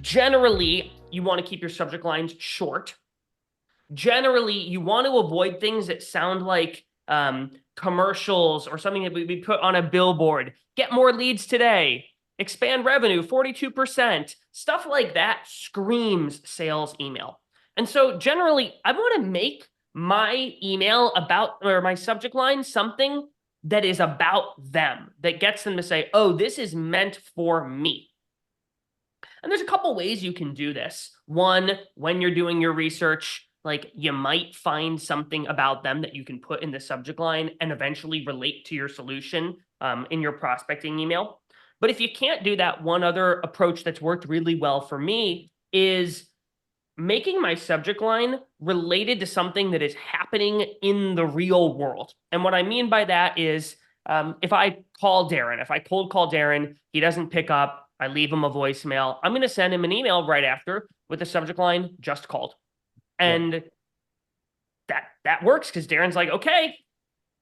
Generally, you want to keep your subject lines short. Generally, you want to avoid things that sound like commercials or something that would be put on a billboard. Get more leads today. Expand revenue 42%. Stuff like that screams sales email. And so generally, I want to make my email about, or my subject line, something that is about them, that gets them to say, oh, this is meant for me. And there's a couple ways you can do this. One, when you're doing your research, like you might find something about them that you can put in the subject line and eventually relate to your solution in your prospecting email. But if you can't do that, one other approach that's worked really well for me is making my subject line related to something that is happening in the real world. And what I mean by that is if I call Darren, if I cold call Darren, he doesn't pick up, I leave him a voicemail, I'm going to send him an email right after with the subject line, just called. And that works because Darren's like, okay,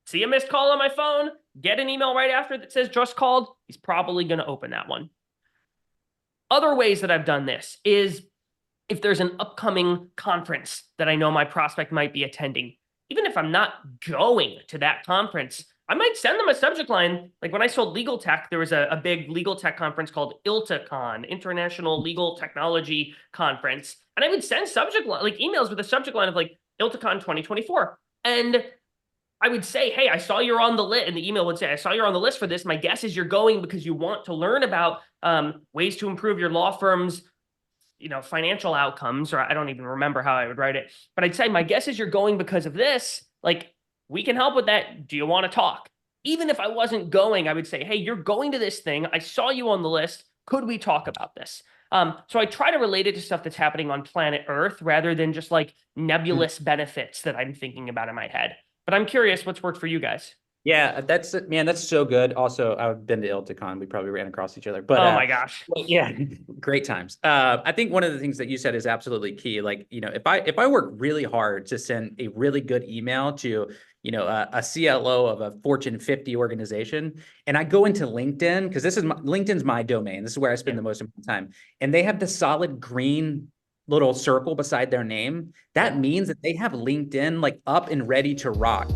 see a missed call on my phone, get an email right after that says just called. He's probably going to open that one. Other ways that I've done this is if there's an upcoming conference that I know my prospect might be attending, even if I'm not going to that conference, I might send them a subject line. Like when I sold legal tech, there was a big legal tech conference called ILTACon, International Legal Technology Conference. And I would send subject line, like emails with a subject line of like ILTACon 2024. And I would say, hey, I saw you're on the list. And the email would say, I saw you're on the list for this. My guess is you're going because you want to learn about ways to improve your law firm's financial outcomes, or I don't even remember how I would write it. But I'd say, my guess is you're going because of this. Like, we can help with that. Do you want to talk? Even if I wasn't going, I would say, hey, you're going to this thing. I saw you on the list. Could we talk about this? So I try to relate it to stuff that's happening on planet Earth rather than just like nebulous benefits that I'm thinking about in my head. But I'm curious what's worked for you guys. Yeah, that's so good. Also, I've been to ILTACon. We probably ran across each other, but Oh my gosh. yeah, great times. I think one of the things that you said is absolutely key. Like, if I work really hard to send a really good email to, a CLO of a Fortune 50 organization, and I go into LinkedIn, because LinkedIn's my domain. This is where I spend the most of my time, and they have the solid green little circle beside their name. That means that they have LinkedIn like up and ready to rock.